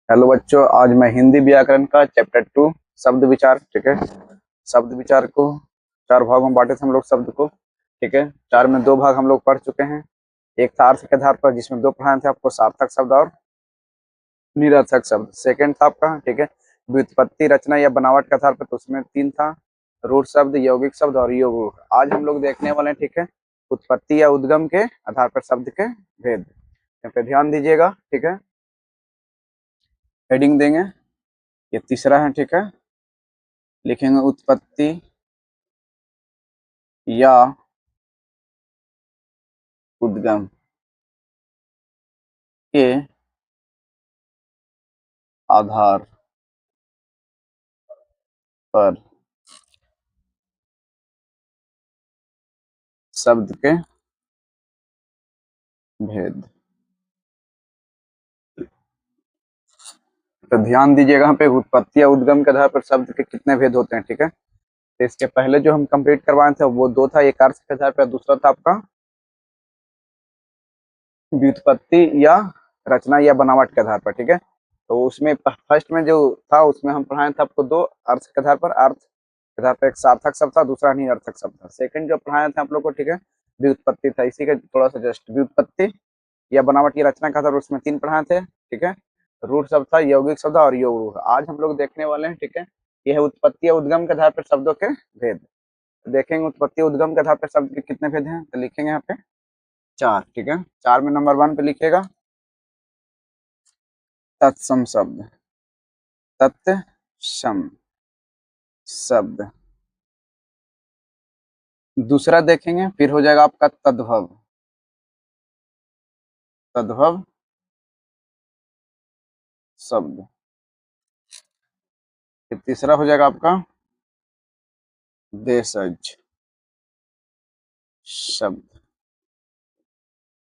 Hello बच्चों, आज मैं हिंदी व्याकरण का चैप्टर 2 शब्द विचार, ठीक है। शब्द विचार को चार भागों में बांटे थे हम लोग शब्द को, ठीक है। चार में दो भाग हम लोग पढ़ चुके हैं। एक था अर्थ के आधार पर, जिसमें दो पढ़ाए थे आपको, सार्थक शब्द और निरर्थक शब्द। सेकंड था आपका, ठीक है, व्युत्पत्ति, रचना या बनावट के आधार पर, तो उसमें तीन था, रूढ़ शब्द, यौगिक शब्द और योग रूढ़। आज हम लोग देखने वाले हैं, ठीक है, उत्पत्ति या उद्गम के आधार पर शब्द के भेद। यहाँ पे ध्यान दीजिएगा, ठीक है। हेडिंग देंगे, ये तीसरा है, ठीक है। लिखेंगे उत्पत्ति या उद्गम के आधार पर शब्द के भेद। तो ध्यान दीजिएगा, यहाँ पे उत्पत्ति या उद्गम के आधार पर शब्द के कितने भेद होते हैं, ठीक है। तो इसके पहले जो हम कंप्लीट करवाए थे वो दो था, एक अर्थ के आधार पर, दूसरा था आपका व्युत्पत्ति या रचना या बनावट के आधार पर, ठीक है। तो उसमें फर्स्ट में जो था उसमें हम पढ़ाए थे आपको दो, अर्थ के आधार पर, अर्थ के आधार पर एक सार्थक शब्द था, दूसरा निरर्थक शब्द था। सेकंड जो पढ़ाए थे आप लोग को, ठीक है, व्युत्पत्ति था। इसी का थोड़ा सा जस्ट व्युत्पत्ति या बनावट की रचना का था, और उसमें तीन पढ़ाए थे, ठीक है। रूढ़ शब्द था, यौगिक शब्द और योग रूढ़। आज हम लोग देखने वाले हैं, ठीक है, यह है उत्पत्ति या उद्गम के आधार पर शब्दों के भेद। देखेंगे उत्पत्ति उद्गम के आधार पर शब्द के कितने भेद हैं, तो लिखेंगे यहाँ पे चार, ठीक है। चार में नंबर 1 पे लिखिएगा तत्सम शब्द। तत्सम शब्द। दूसरा देखेंगे, फिर हो जाएगा आपका तद्भव। तद्भव शब्द। फिर तीसरा हो जाएगा आपका देशज शब्द।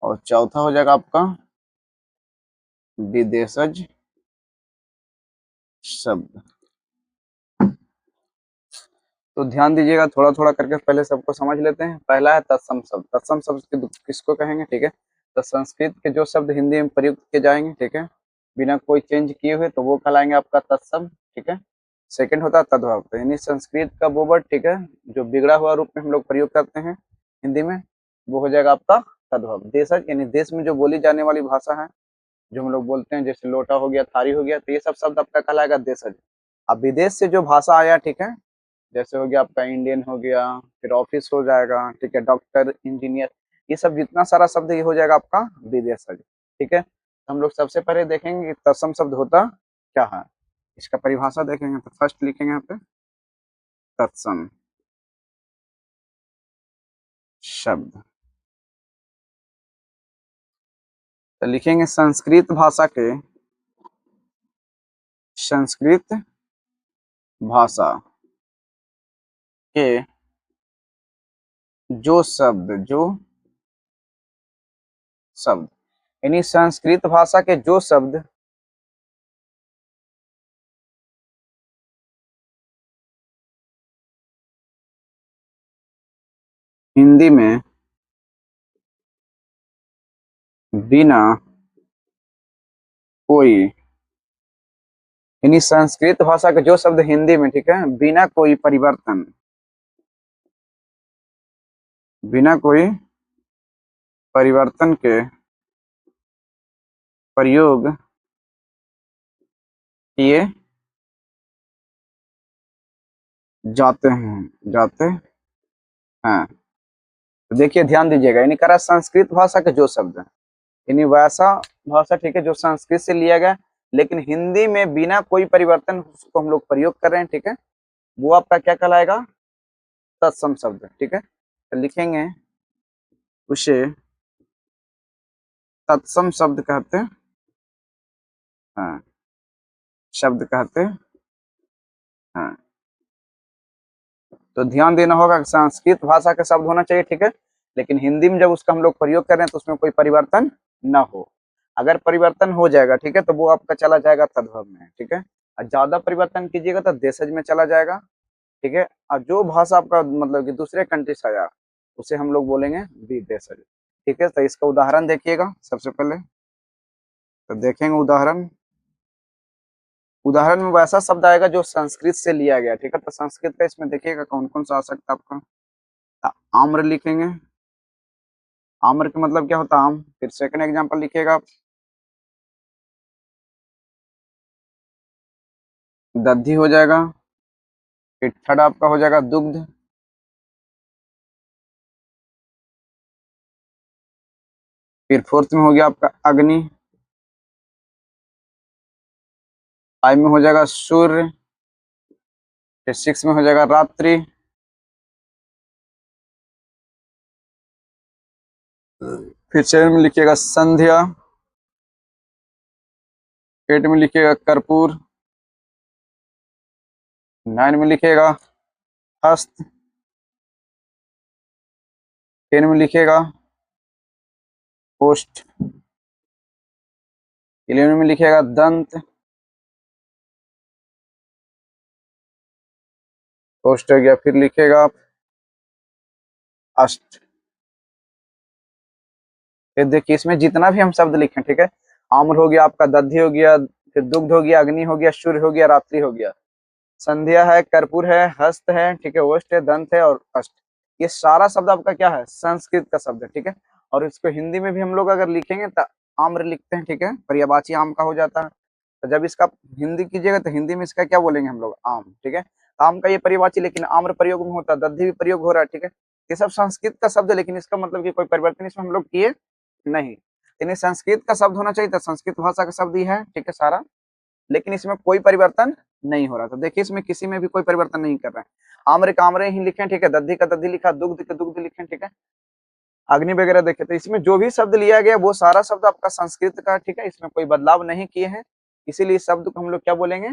और चौथा हो जाएगा आपका विदेशज शब्द। तो ध्यान दीजिएगा, थोड़ा थोड़ा करके पहले सबको समझ लेते हैं। पहला है तत्सम शब्द। तत्सम शब्द किसको कहेंगे, ठीक है। तो संस्कृत के जो शब्द हिंदी में प्रयुक्त किए जाएंगे, ठीक है, बिना कोई चेंज किए हुए, तो वो कहलाएंगे आपका तत्सम, ठीक है। सेकंड होता है तद्भव। तो यानी संस्कृत का वो वर्ड, ठीक है, जो बिगड़ा हुआ रूप में हम लोग प्रयोग करते हैं हिंदी में, वो हो जाएगा आपका तद्भव। देशज यानी देश में जो बोली जाने वाली भाषा है, जो हम लोग बोलते हैं, जैसे लोटा हो गया, थारी हो गया, तो ये सब शब्द आपका कहलाएगा देशज। अब विदेश से जो भाषा आया, ठीक है, जैसे हो गया आपका इंडियन हो गया, फिर ऑफिस हो जाएगा, ठीक है, डॉक्टर, इंजीनियर, ये सब जितना सारा शब्द ये हो जाएगा आपका विदेशज, ठीक है। हम लोग सबसे पहले देखेंगे कि तत्सम शब्द होता क्या है। इसका परिभाषा देखेंगे, तो फर्स्ट लिखेंगे यहाँ पे तत्सम शब्द। तो लिखेंगे संस्कृत भाषा के जो शब्द यानी संस्कृत भाषा के जो शब्द हिंदी में बिना कोई, यानी संस्कृत भाषा के जो शब्द हिंदी में, ठीक है, बिना कोई परिवर्तन के प्रयोग किए जाते हैं। तो देखिए, ध्यान दीजिएगा, यानी करा संस्कृत भाषा के जो शब्द है, यानी वैसा भाषा, ठीक है, जो संस्कृत से लिया गया, लेकिन हिंदी में बिना कोई परिवर्तन उसको हम लोग प्रयोग कर रहे हैं, ठीक है, वो आपका क्या कहलाएगा, तत्सम शब्द, ठीक है। तो लिखेंगे उसे तत्सम शब्द कहते हैं, शब्द कहते हैं। तो ध्यान देना होगा कि संस्कृत भाषा का शब्द होना चाहिए, ठीक है, लेकिन हिंदी में जब उसका हम लोग प्रयोग कर रहे हैं तो उसमें कोई परिवर्तन ना हो। अगर परिवर्तन हो जाएगा, ठीक है, तो वो आपका चला जाएगा तद्भव में, ठीक है। और ज्यादा परिवर्तन कीजिएगा तो देशज में चला जाएगा, ठीक है। और जो भाषा आपका मतलब कि दूसरे कंट्री से आया, उसे हम लोग बोलेंगे विदेशज, ठीक है। तो इसका उदाहरण देखिएगा सबसे पहले। तो देखेंगे उदाहरण, उदाहरण में वैसा शब्द आएगा जो संस्कृत से लिया गया, ठीक है। तो संस्कृत का इसमें देखिएगा कौन कौन सा आ सकता है आपका। तो आम्र लिखेंगे, आम्र का मतलब क्या होता है, आम। फिर सेकंड एग्जांपल लिखिएगा आप, दधी हो जाएगा। फिर थर्ड आपका हो जाएगा दुग्ध। फिर फोर्थ में हो गया आपका अग्नि। फाइव में हो जाएगा सूर्य। फिर सिक्स में हो जाएगा रात्रि। फिर सेवन में लिखिएगा संध्या। एट में लिखिएगा कर्पूर। नाइन में लिखिएगा हस्त। टेन में लिखिएगा ओष्ठ। इलेवन में लिखिएगा दंत। ओष्ठ हो गया। फिर लिखिएगा आप अष्ट। फिर देखिए इसमें जितना भी हम शब्द लिखे, ठीक है, आम्र हो गया आपका, दधी हो गया, फिर दुग्ध हो गया, अग्नि हो गया, सूर्य हो गया, रात्रि हो गया, संध्या है, कर्पूर है, हस्त है, ठीक है, ओष्ठ है, दंत है और अष्ट। ये सारा शब्द आपका क्या है, संस्कृत का शब्द है, ठीक है। और इसको हिंदी में भी हम लोग अगर लिखेंगे तो आम्र लिखते हैं, ठीक है, पर्यायवाची आम का हो जाता है। तो जब इसका हिंदी कीजिएगा तो हिंदी में इसका क्या बोलेंगे हम लोग, आम, ठीक है। आम का ये पर्यायवाची, लेकिन आम्र प्रयोग में होता है, दधी भी प्रयोग हो रहा है, ठीक है। ये सब संस्कृत का शब्द है, लेकिन इसका मतलब कि कोई परिवर्तन इसमें हम लोग किए नहीं। यानी संस्कृत का शब्द होना चाहिए था, संस्कृत भाषा का शब्द ही है, ठीक है, सारा। लेकिन इसमें कोई परिवर्तन नहीं हो रहा। तो देखिए इसमें किसी में भी कोई परिवर्तन नहीं कर रहे हैं। आम्र का आम्र ही लिखे, ठीक है, दधी का दधी लिखा, दुग्ध का दुग्ध लिखे, ठीक है, अग्नि वगैरह देखे। तो इसमें जो भी शब्द लिया गया वो सारा शब्द आपका संस्कृत का, ठीक है, इसमें कोई बदलाव नहीं किए हैं। इसीलिए इस शब्द को हम लोग क्या बोलेंगे,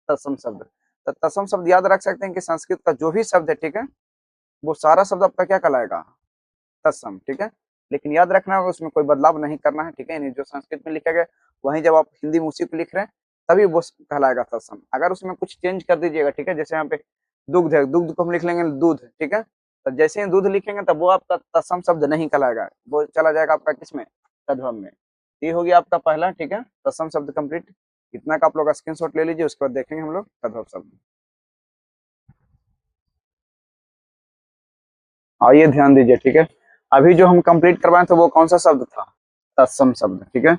तत्सम शब्द। तो तत्सम शब्द याद रख सकते हैं कि संस्कृत का जो भी शब्द है, ठीक है, वो सारा शब्द आपका क्या कहलाएगा, तत्सम, ठीक है। लेकिन याद रखना होगा उसमें कोई बदलाव नहीं करना है, ठीक है। यानी जो संस्कृत में लिखा गया वहीं जब आप हिंदी में उसी को लिख रहे हैं तभी वो कहलाएगा तत्सम। अगर उसमें कुछ चेंज कर दीजिएगा, ठीक है, जैसे यहाँ पे दुग्ध है, दुग्ध को हम लिख लेंगे दूध, ठीक है, तो जैसे ही दूध लिखेंगे तब वो आपका तत्सम शब्द नहीं कहलाएगा, वो चला जाएगा आपका किसमें, तद्भव में। ये हो गया आपका पहला, ठीक है, तत्सम शब्द कंप्लीट। इतना का आप लोग स्क्रीनशॉट ले लीजिए, उसके बाद देखेंगे हम लोग तद्भव शब्द। आइए ध्यान दीजिए, ठीक है। अभी जो हम कंप्लीट करवाए थे वो कौन सा शब्द था, तत्सम शब्द, ठीक है।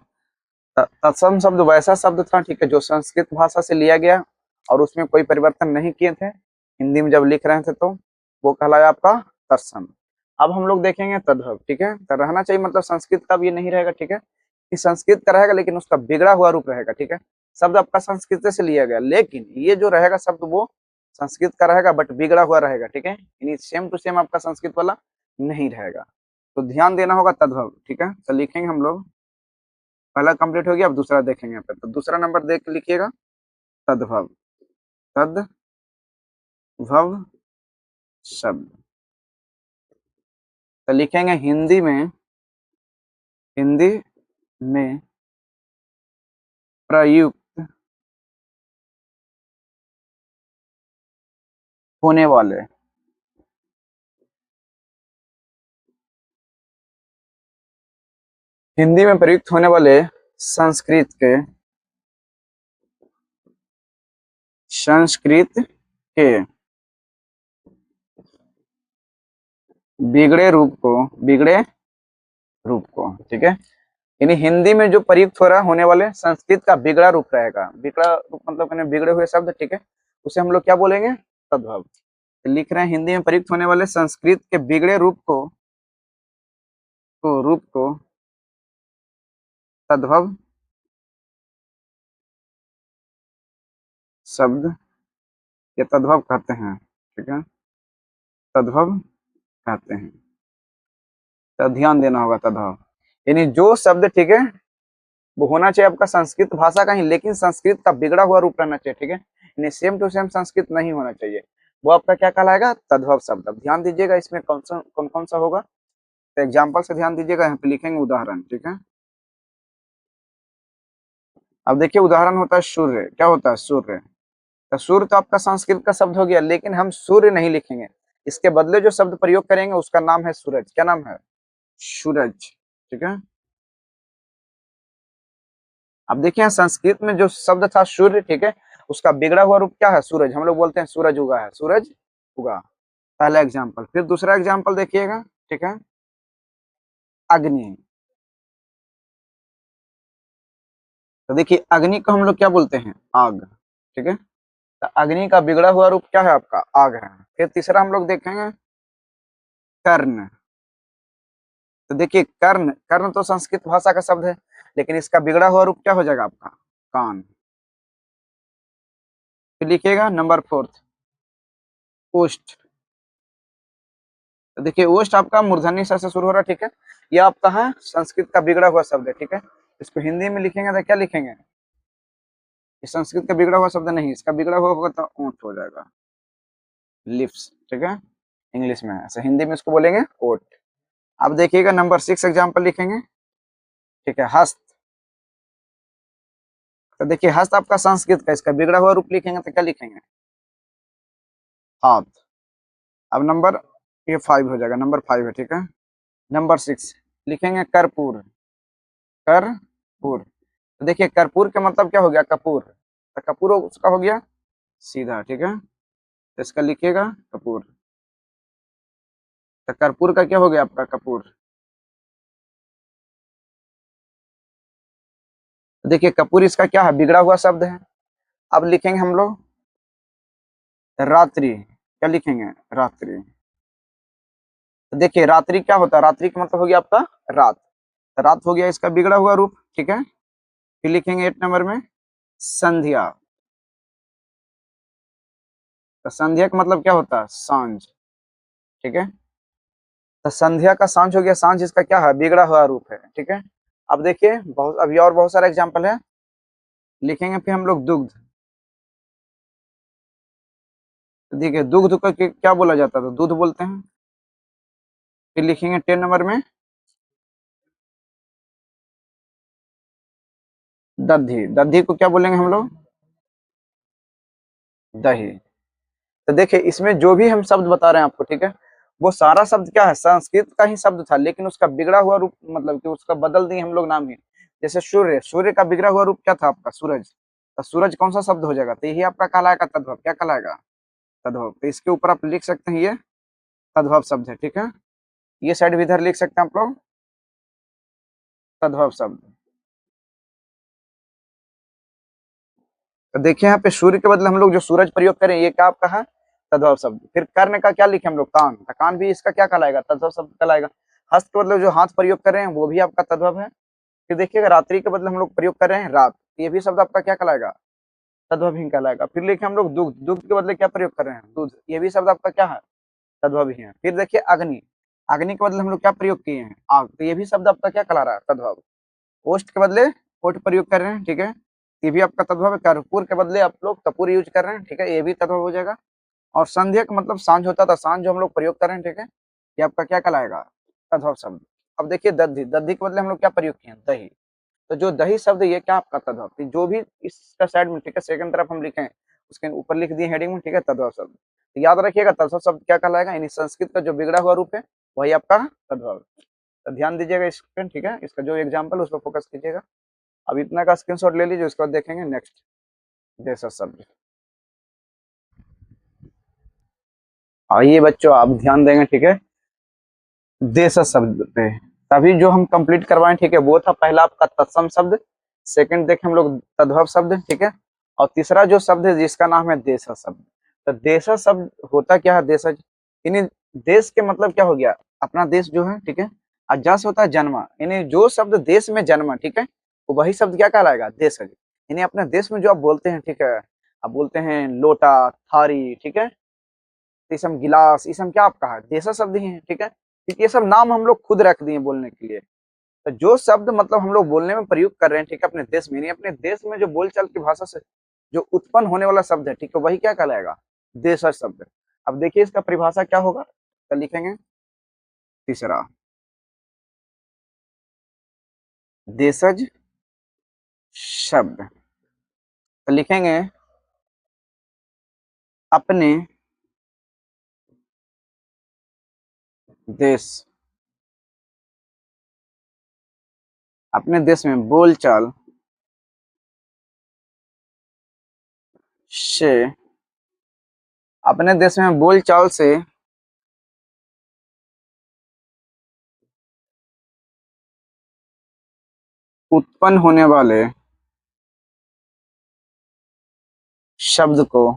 तत्सम शब्द वैसा शब्द था, ठीक है, जो संस्कृत भाषा से लिया गया और उसमें कोई परिवर्तन नहीं किए थे। हिंदी में जब लिख रहे थे तो वो कहलाया आपका तत्सम। अब हम लोग देखेंगे तद्भव, ठीक है। तो रहना चाहिए मतलब संस्कृत का भी ये नहीं रहेगा, ठीक है, कि संस्कृत का रहेगा लेकिन उसका बिगड़ा हुआ रूप रहेगा, ठीक है। शब्द आपका संस्कृत से लिया गया, लेकिन ये जो रहेगा शब्द वो संस्कृत का रहेगा बट बिगड़ा हुआ रहेगा, ठीक है, यानी सेम टू सेम आपका संस्कृत वाला नहीं रहेगा। तो ध्यान देना होगा तद्भव, ठीक है। तो लिखेंगे हम लोग, पहला कंप्लीट हो गया, अब दूसरा देखेंगे यहाँ पे। तो दूसरा नंबर देख के लिखिएगा तद्भव, तद्भव शब्द। तो लिखेंगे हिंदी में प्रयुक्त होने वाले, हिंदी में प्रयुक्त होने वाले संस्कृत के संस्कृत के बिगड़े रूप को, बिगड़े रूप को, ठीक है, यानी हिंदी में जो प्रयुक्त हो रहा होने वाले संस्कृत का बिगड़ा रूप रहेगा। बिगड़ा रूप मतलब यानी बिगड़े हुए शब्द, ठीक है, उसे हम लोग क्या बोलेंगे, तद्भव। तो लिख रहे हैं हिंदी में प्रयुक्त होने वाले संस्कृत के बिगड़े रूप को तद्भव शब्द या तद्भव कहते हैं, ठीक है, तद्भव कहते हैं। तो ध्यान देना होगा तद्भव, यानी जो शब्द, ठीक है, वो होना चाहिए आपका संस्कृत भाषा का ही, लेकिन संस्कृत का बिगड़ा हुआ रूप रहना चाहिए, ठीक है, यानी सेम टू सेम संस्कृत नहीं होना चाहिए। वो आपका क्या कहलाएगा, तद्भव शब्द। अब ध्यान दीजिएगा इसमें कौन कौन सा होगा। तो एग्जाम्पल से ध्यान दीजिएगा, यहाँ पे लिखेंगे उदाहरण, ठीक है। अब देखिए उदाहरण होता है सूर्य, क्या होता है सूर्य। तो सूर्य तो आपका संस्कृत का शब्द हो गया, लेकिन हम सूर्य नहीं लिखेंगे, इसके बदले जो शब्द प्रयोग करेंगे उसका नाम है सूरज। क्या नाम है, सूरज, ठीक है। अब देखिए संस्कृत में जो शब्द था सूर्य, ठीक है, उसका बिगड़ा हुआ रूप क्या है? सूरज। हम लोग बोलते हैं सूरज उगा है, सूरज उगा। पहला एग्जाम्पल। फिर दूसरा एग्जाम्पल देखिएगा, ठीक है, अग्नि। तो देखिए अग्नि को हम लोग क्या बोलते हैं? आग, ठीक है। तो अग्नि का बिगड़ा हुआ रूप क्या है आपका? आग है। फिर तीसरा हम लोग देखेंगे कर्ण। तो देखिए कर्ण, कर्ण तो संस्कृत भाषा का शब्द है, लेकिन इसका बिगड़ा हुआ रूप क्या हो जाएगा आपका? कान। फिर लिखिएगा नंबर फोर्थ, ओष्ठ। तो देखिए ओष्ठ आपका मूर्धन्य स से शुरू हो रहा है, ठीक है। ये आपका है संस्कृत का बिगड़ा हुआ शब्द है, ठीक है। इसको हिंदी में लिखेंगे तो क्या लिखेंगे? ये संस्कृत का बिगड़ा हुआ शब्द नहीं, इसका बिगड़ा हुआ होगा तो ऊंट हो जाएगा, लिप्स, ठीक है। इंग्लिश में ऐसे, हिंदी में इसको बोलेंगे ओट। अब देखिएगा नंबर 6 एग्जाम्पल लिखेंगे, ठीक है, हस्त। तो देखिए हस्त आपका संस्कृत का, इसका बिगड़ा हुआ रूप लिखेंगे तो क्या लिखेंगे? हाथ। अब नंबर ये 5 हो जाएगा, नंबर 5 है, ठीक है। नंबर 6 लिखेंगे कर्पूर, कर्पूर। तो देखिए कर्पूर का मतलब क्या हो गया? कपूर। तो कपूर उसका हो गया सीधा, ठीक है। तो इसका लिखिएगा कपूर। तो कर्पूर का क्या हो गया आपका? कपूर। तो देखिए कपूर इसका क्या है? बिगड़ा हुआ शब्द है। अब लिखेंगे हम लोग रात्रि। क्या लिखेंगे? रात्रि। तो देखिए रात्रि क्या होता है? रात्रि का मतलब हो गया आपका रात। तो रात हो गया इसका बिगड़ा हुआ रूप, ठीक है। फिर लिखेंगे 8 नंबर में संध्या। तो संध्या का मतलब क्या होता है? सांझ, ठीक है। तो संध्या का सांझ हो गया, सांझ इसका क्या है? बिगड़ा हुआ रूप है, ठीक है। अब देखिए बहुत, अभी और बहुत सारा एग्जाम्पल है, लिखेंगे फिर हम लोग दुग्ध। तो देखिए दुग्ध को क्या बोला जाता है? तो दूध बोलते हैं। फिर लिखेंगे 10 नंबर में दधी। दधी को क्या बोलेंगे हम लोग? दही। तो देखिए इसमें जो भी हम शब्द बता रहे हैं आपको, ठीक है, वो सारा शब्द क्या है? संस्कृत का ही शब्द था, लेकिन उसका बिगड़ा हुआ रूप, मतलब कि उसका बदल दिए हम लोग नाम ही। जैसे सूर्य, सूर्य का बिगड़ा हुआ रूप क्या था आपका? सूरज। तो सूरज कौन सा शब्द हो जाएगा? तो यही आपका कहलाएगा तद्भव। क्या कहलाएगा? तद्भव। तो इसके ऊपर आप लिख सकते हैं ये तद्भव शब्द है, ठीक है। ये साइड भी इधर लिख सकते हैं आप लोग, तद्भव शब्द। तो देखिए यहाँ पे सूर्य के बदले हम लोग जो सूरज प्रयोग करें, ये क्या आपका है? तद्भव शब्द। फिर कर्ण का क्या लिखे हम लोग? कान। तो कान भी इसका क्या कहलाएगा? तद्भव शब्द कहलाएगा। हस्त के बदले जो हाथ प्रयोग कर रहे हैं वो भी आपका तद्भव है। फिर देखिएगा रात्रि के बदले हम लोग प्रयोग कर रहे हैं रात, ये भी शब्द आपका क्या कहलाएगा? तद्भव ही कहलाएगा। फिर लिखे हम लोग दुग्ध, दुग्ध के बदले क्या प्रयोग कर रहे हैं? दूध, ये भी शब्द आपका क्या है? तद्भव ही है। फिर देखिए अग्नि, अग्नि के बदले हम लोग क्या प्रयोग किए हैं? आग, तो ये भी शब्द आपका क्या कहला रहा है? तद्भव। ओष्ठ के बदले ओट प्रयोग कर रहे हैं, ठीक है, ये भी आपका तद्भव है। कर्पूर के बदले आप लोग कपूर यूज कर रहे हैं, ठीक है, ये भी तद्भव हो जाएगा। और संध्या का मतलब सांझ होता था, सांझ जो हम लोग प्रयोग कर रहे हैं, ठीक है, ये आपका क्या कहलाएगा? तद्भव शब्द। अब देखिए दधी, दधी के बदले हम लोग क्या प्रयोग किए हैं? दही। तो जो दही शब्द ये क्या आपका तद्भव? तो जो भी इसका साइड में, ठीक है, सेकंड तरफ हम लिखे उसके ऊपर लिख दिए हेडिंग में, ठीक है, तद्भव शब्द। तो याद रखिएगा तद्भव शब्द क्या कहलाएगा? यानी संस्कृत का जो बिगड़ा हुआ रूप है वही आपका तद्भव। तो ध्यान दीजिएगा इस पे, ठीक है, इसका जो एग्जाम्पल उस पर फोकस कीजिएगा। अब इतना का स्क्रीनशॉट ले लीजिए, उसके बाद देखेंगे नेक्स्ट देशज शब्द। आइए बच्चों आप ध्यान देंगे, ठीक है, देशज शब्द पे। तभी जो हम कंप्लीट करवाएं, ठीक है, वो था पहला आपका तत्सम शब्द, सेकंड देखें हम लोग तद्भव शब्द, ठीक है, और तीसरा जो शब्द है जिसका नाम है देशज शब्द। तो देशज शब्द होता क्या है? देशज यानी देश के मतलब क्या हो गया? अपना देश जो है, ठीक है, और जस होता है जन्मा, यानी जो शब्द देश में जन्मा, ठीक है, तो वही शब्द क्या कहलाएगा? देशज। यानी अपने देश में जो आप बोलते हैं, ठीक है, आप बोलते हैं लोटा, थारी, ठीक है, तो ये सब गिलास, ये सब क्या आपका है? देशज शब्द ही है, ठीक है, क्योंकि ये सब नाम हम लोग खुद रख दिए बोलने के लिए। तो जो शब्द मतलब हम लोग बोलने में प्रयोग कर रहे हैं, ठीक है, अपने देश में, नहीं अपने देश में जो बोलचाल की भाषा से जो उत्पन्न होने वाला शब्द है, ठीक है, वही क्या कहलाएगा? देशज शब्द। अब देखिए इसका परिभाषा क्या होगा, तो लिखेंगे तीसरा, देशज शब्द। तो लिखेंगे अपने देश, अपने देश में बोलचाल से अपने देश में बोलचाल से उत्पन्न होने वाले शब्द को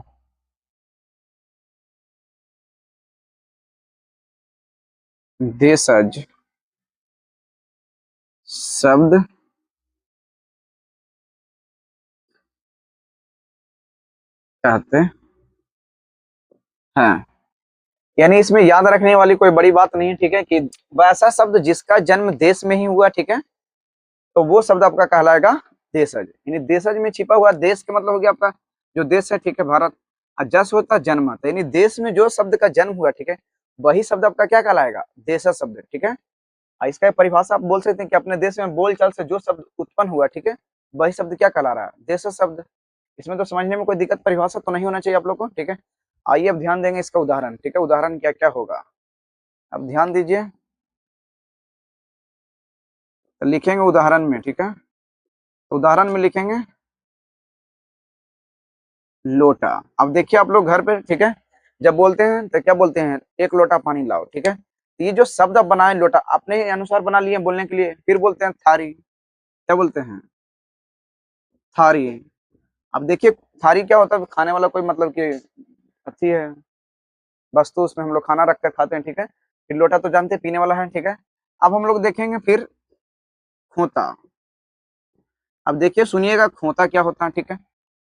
देशज शब्द कहते हैं। यानी इसमें याद रखने वाली कोई बड़ी बात नहीं है, ठीक है, कि वैसा शब्द जिसका जन्म देश में ही हुआ, ठीक है, तो वो शब्द आपका कहलाएगा देशज। यानी देशज में छिपा हुआ देश का मतलब हो गया आपका जो देश है, ठीक है, भारत। और जस होता है जन्म आता, यानी देश में जो शब्द का जन्म हुआ, ठीक है, वही शब्द आपका क्या कहलाएगा, देशज शब्द, ठीक है। और इसका परिभाषा आप बोल सकते हैं कि अपने देश में बोलचाल से जो शब्द उत्पन्न हुआ, ठीक है, वही शब्द क्या कहला रहा है, देशज शब्द। इसमें तो समझने में कोई दिक्कत, परिभाषा तो नहीं होना चाहिए आप लोग को, ठीक है। आइए अब ध्यान देंगे इसका उदाहरण, ठीक है, उदाहरण क्या क्या होगा अब ध्यान दीजिए। तो लिखेंगे उदाहरण में, ठीक है, तो उदाहरण में लिखेंगे लोटा। अब देखिए आप लोग घर पे, ठीक है, जब बोलते हैं तो क्या बोलते हैं, एक लोटा पानी लाओ, ठीक है। तो ये जो शब्द आप बनाए लोटा अपने अनुसार बना लिए बोलने के लिए, फिर बोलते हैं थारी। क्या बोलते हैं, थारी। अब देखिए थारी क्या होता है, खाने वाला कोई मतलब कि अच्छी है वस्तु, उसमें हम लोग खाना रख कर खाते हैं, ठीक है। फिर लोटा तो जानते हैं पीने वाला है, ठीक है। अब हम लोग देखेंगे फिर खोता। अब देखिए सुनिएगा खोता क्या होता है, ठीक है।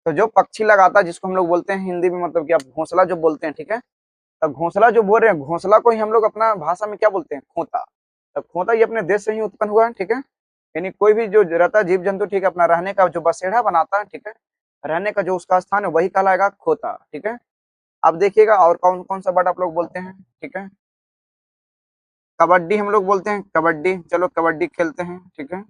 तो जो पक्षी लगाता है जिसको हम लोग बोलते हैं हिंदी में मतलब कि आप घोंसला जो बोलते हैं, ठीक है। तब घोंसला जो बोल रहे हैं, घोंसला को ही हम लोग अपना भाषा में क्या बोलते हैं, खोता। तब खोता ये अपने देश से ही उत्पन्न हुआ है, ठीक है। यानी कोई भी जो रहता है जीव जंतु, ठीक है, अपना रहने का जो बसेरा बनाता है, ठीक है, रहने का जो उसका स्थान है वही कहलाएगा खोता, ठीक है। अब देखिएगा और कौन कौन सा वर्ड आप लोग बोलते हैं, ठीक है। कबड्डी हम लोग बोलते हैं, कबड्डी, चलो कबड्डी खेलते हैं, ठीक है।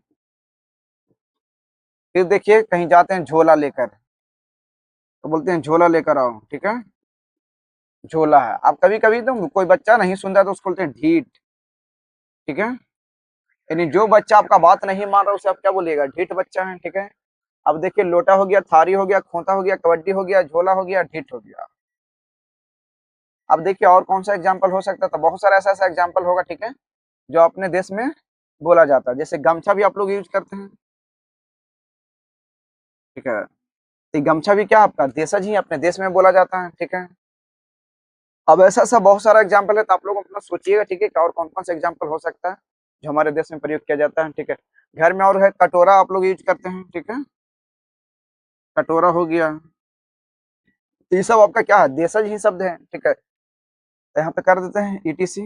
फिर देखिए कहीं जाते हैं झोला लेकर, तो बोलते हैं झोला लेकर आओ, ठीक है, झोला है। अब कभी कभी तो कोई बच्चा नहीं सुन रहा तो उसको बोलते हैं ढीठ, ठीक है। यानी जो बच्चा आपका बात नहीं मान रहा उसे आप क्या बोलिएगा, ढीठ बच्चा है, ठीक है। अब देखिए लोटा हो गया, थारी हो गया, खोता हो गया, कबड्डी हो गया, झोला हो गया, ढीठ हो गया। अब देखिए और कौन सा एग्जाम्पल हो सकता है, तो बहुत सारा ऐसा ऐसा एग्जाम्पल होगा, ठीक है, जो अपने देश में बोला जाता है। जैसे गमछा भी आप लोग यूज करते हैं, ठीक है। तो गमछा भी क्या आपका देशज ही अपने देश में बोला जाता है, ठीक है। अब ऐसा ऐसा बहुत सारा एग्जाम्पल है, तो आप लोग अपना सोचिएगा, ठीक है, कि और कौन कौन सा एग्जाम्पल हो सकता है जो हमारे देश में प्रयोग किया जाता है, ठीक है। घर में और है कटोरा आप लोग यूज करते हैं, ठीक है, कटोरा हो गया। तो ये सब आपका क्या है, देशज ही शब्द है, ठीक है। तो यहाँ पे कर देते हैं ईटीसी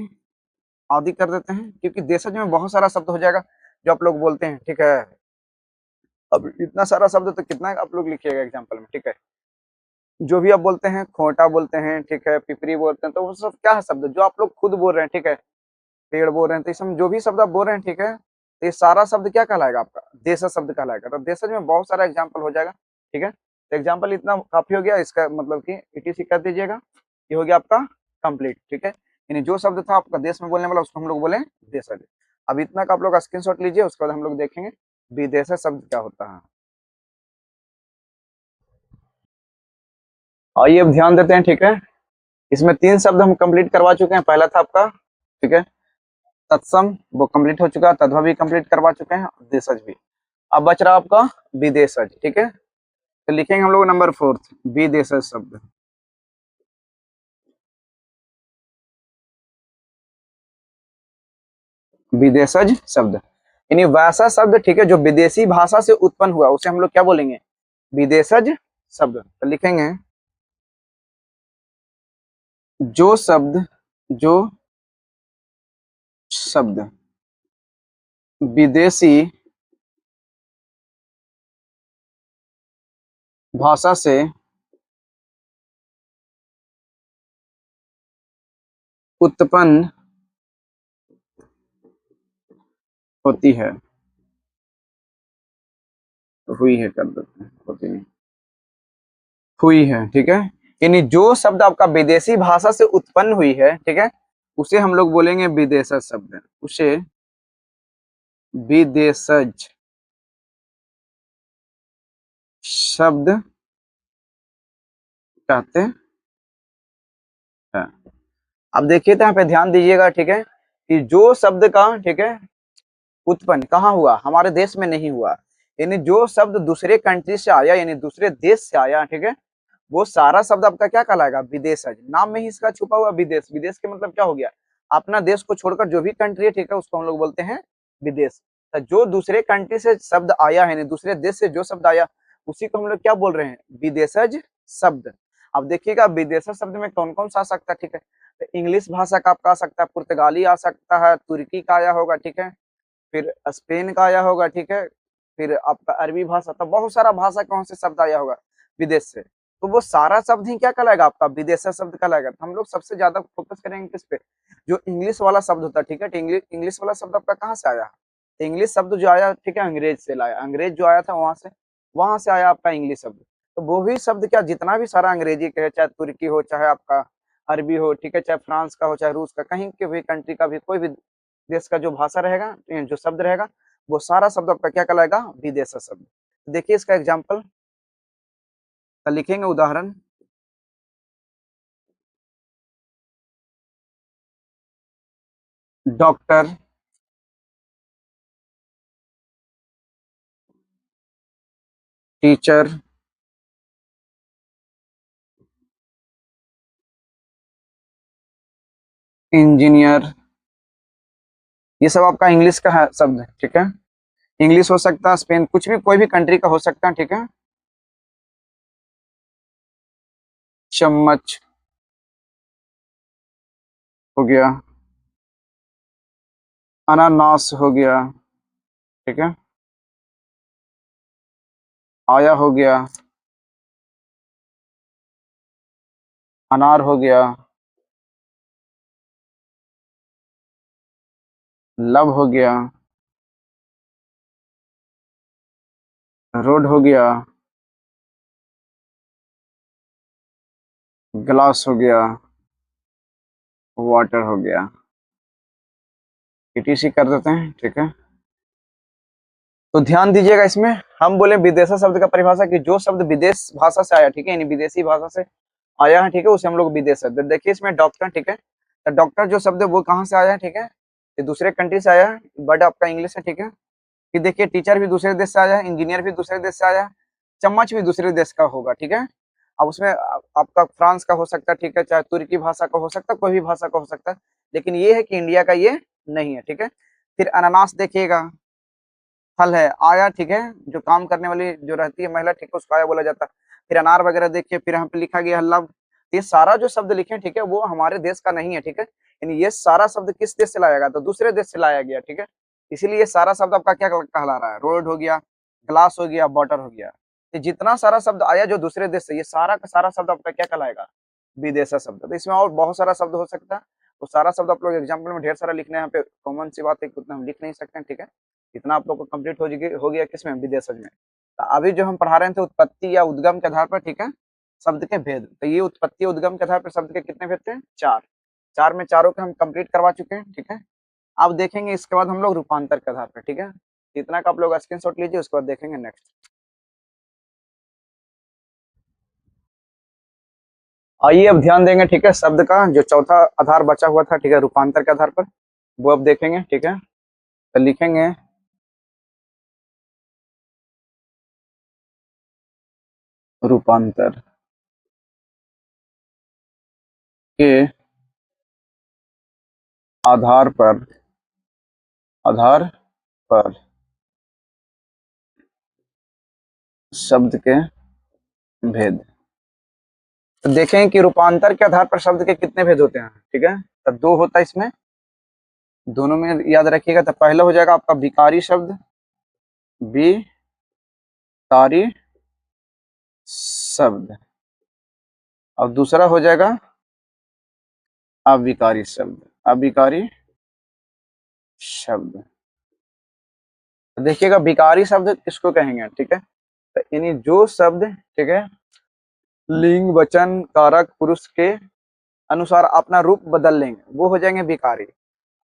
आदि कर देते हैं, क्योंकि देशज में बहुत सारा शब्द हो जाएगा जो आप लोग बोलते हैं, ठीक है। अब इतना सारा शब्द तो कितना आप लोग लिखिएगा एग्जाम्पल में, ठीक है। जो भी आप बोलते हैं, खोटा बोलते हैं, ठीक है, पिपरी बोलते हैं, तो वो सब क्या है शब्द जो आप लोग खुद बोल रहे हैं, ठीक है। पेड़ बोल रहे हैं, तो इसमें जो भी शब्द आप बोल रहे हैं, ठीक है, तो ये सारा शब्द क्या कहलाएगा आपका, देशज शब्द कहलाएगा। तो देशज में बहुत सारा एग्जाम्पल हो जाएगा, ठीक है। तो एग्जाम्पल इतना काफी हो गया, इसका मतलब कि ईटीसी कर दीजिएगा, ये हो गया आपका कंप्लीट, ठीक है। यानी जो शब्द था आपका देश में बोलने वाला उसको हम लोग बोले देशज। अब इतना का आप लोग स्क्रीनशॉट लीजिए, उसके बाद हम लोग देखेंगे विदेशज शब्द क्या होता है। आइए अब ध्यान देते हैं, ठीक है। इसमें तीन शब्द हम कंप्लीट करवा चुके हैं, पहला था आपका, ठीक है, तत्सम, वो कंप्लीट हो चुका है, तद्भव भी कंप्लीट करवा चुके हैं, देशज भी। अब बच रहा आपका विदेशज, ठीक है। तो लिखेंगे हम लोग नंबर फोर्थ विदेशज शब्द, विदेशज शब्द। यानी वैसा शब्द, ठीक है, जो विदेशी भाषा से उत्पन्न हुआ उसे हम लोग क्या बोलेंगे, विदेशज शब्द। तो लिखेंगे जो शब्द, जो शब्द विदेशी भाषा से उत्पन्न होती है, हुई है कर देते हैं, होती नहीं, हुई है, ठीक है। यानी जो शब्द आपका विदेशी भाषा से उत्पन्न हुई है, ठीक है, उसे हम लोग बोलेंगे विदेशज शब्द, उसे विदेशज शब्द कहते हैं। अब देखिए तो यहाँ पे ध्यान दीजिएगा, ठीक है, कि जो शब्द का, ठीक है, उत्पन्न कहाँ हुआ, हमारे देश में नहीं हुआ, यानी जो शब्द दूसरे कंट्री से आया, यानी दूसरे देश से आया, ठीक है, वो सारा शब्द आपका क्या कहलाएगा, विदेशज। नाम में ही इसका छुपा हुआ विदेश, विदेश के मतलब क्या हो गया, अपना देश को छोड़कर जो भी कंट्री है, ठीक है, उसको हम लोग बोलते हैं विदेश। तो जो दूसरे कंट्री से शब्द आया है, दूसरे देश से जो शब्द आया, उसी को हम लोग क्या बोल रहे हैं, विदेशज शब्द। अब देखिएगा विदेशज शब्द में कौन कौन सा आ सकता है, ठीक है, तो इंग्लिश भाषा का आपका आ सकता है, पुर्तगाली आ सकता है, तुर्की का आया होगा, ठीक है, फिर स्पेन का आया होगा, ठीक है, फिर आपका अरबी भाषा, तो बहुत सारा भाषा कौन से शब्द आया होगा विदेश से, तो वो सारा शब्द ही क्या कहलाएगा, आपका विदेशी शब्द कहलाएगा। तो हम लोग सबसे ज्यादा फोकस करेंगे किस पे, जो इंग्लिश वाला शब्द होता है, ठीक है, इंग्लिश वाला शब्द आपका कहाँ से आया, इंग्लिश शब्द जो आया, ठीक है, अंग्रेज से लाया, अंग्रेज जो आया था वहां से आया आपका इंग्लिश शब्द। तो वो भी शब्द क्या, जितना भी सारा अंग्रेजी का है, चाहे तुर्की हो, चाहे आपका अरबी हो, ठीक है, चाहे फ्रांस का हो, चाहे रूस का, कहीं के भी कंट्री का भी, कोई भी देश का जो भाषा रहेगा, जो शब्द रहेगा, वो सारा शब्द आपका क्या कहलाएगा, विदेशी शब्द। देखिए इसका एग्जाम्पल लिखेंगे, उदाहरण, डॉक्टर, टीचर, इंजीनियर, ये सब आपका इंग्लिश का है शब्द, ठीक है, इंग्लिश हो सकता है, स्पेन, कुछ भी, कोई भी कंट्री का हो सकता है, ठीक है। चम्मच हो गया, अनानास हो गया, ठीक है, आया हो गया, अनार हो गया, लब हो गया, रोड हो गया, ग्लास हो गया, वाटर हो गया, ईटीसी कर देते हैं, ठीक है। तो ध्यान दीजिएगा, इसमें हम बोले विदेशी शब्द का परिभाषा कि जो शब्द विदेश भाषा से आया, ठीक है, यानी विदेशी भाषा से आया है, ठीक है, उसे हम लोग विदेश शब्द। देखिए इसमें डॉक्टर, ठीक है, तो डॉक्टर जो शब्द है वो कहाँ से आया है, ठीक है, ये दूसरे कंट्री से आया है, वर्ड आपका इंग्लिश है, ठीक है। फिर देखिए टीचर भी दूसरे देश से आया है, इंजीनियर भी दूसरे देश से आया है, चम्मच भी दूसरे देश का होगा, ठीक है। अब उसमें आपका फ्रांस का हो सकता है, ठीक है, चाहे तुर्की भाषा का हो सकता है, कोई भी भाषा का हो सकता है, लेकिन ये है कि इंडिया का ये नहीं है, ठीक है। फिर अनानास देखिएगा, फल है, आया, ठीक है, जो काम करने वाली जो रहती है महिला, ठीक है, उसको आया बोला जाता है। फिर अनार वगैरह देखिए, फिर यहाँ पे लिखा गया लव, ये सारा जो शब्द लिखे, ठीक है, वो हमारे देश का नहीं है, ठीक है, यानी ये सारा शब्द किस देश से लाया गया, तो दूसरे देश से लाया गया, ठीक है, इसीलिए ये सारा शब्द आपका क्या कहला रहा है, रोड हो गया, ग्लास हो गया, बॉटर हो गया, तो जितना सारा शब्द आया जो दूसरे देश से, ये सारा का सारा शब्द आपका क्या कहलाएगा, विदेशी शब्द। तो इसमें और बहुत सारा शब्द हो सकता है, तो सारा शब्द आप लोग एग्जाम्पल में ढेर सारा लिखना है, यहाँ पे कॉमन सी बात है कि उतना हम लिख नहीं सकते हैं, ठीक है, इतना आप लोग को कंप्लीट हो गया किसमें, विदेशज में। तो अभी जो हम पढ़ा रहे थे उत्पत्ति या उद्गम के आधार पर, ठीक है, शब्द के भेद, तो ये उत्पत्ति उद्गम के आधार पर शब्द के कितने भेद थे, चार, चार में चारों के हम कंप्लीट करवा चुके हैं, ठीक है। अब देखेंगे इसके बाद हम लोग रूपांतर के आधार पर, ठीक है, इतना का आप लोग स्क्रीनशॉट लीजिए, उसके बाद देखेंगे नेक्स्ट। आइए अब ध्यान देंगे, ठीक है, शब्द का जो चौथा आधार बचा हुआ था, ठीक है, रूपांतर के आधार पर, वो अब देखेंगे, ठीक है, तो लिखेंगे रूपांतर के आधार पर, आधार पर शब्द के भेद। तो देखें कि रूपांतर के आधार पर शब्द के कितने भेद होते हैं, ठीक है, तो दो होता है इसमें, दोनों में याद रखिएगा। तो पहला हो जाएगा आपका विकारी शब्द, विकारी शब्द, और दूसरा हो जाएगा अविकारी शब्द, अविकारी शब्द। तो देखिएगा विकारी शब्द किसको कहेंगे, ठीक है, तो यानी जो शब्द, ठीक है, लिंग वचन कारक पुरुष के अनुसार अपना रूप बदल लेंगे, वो हो जाएंगे विकारी।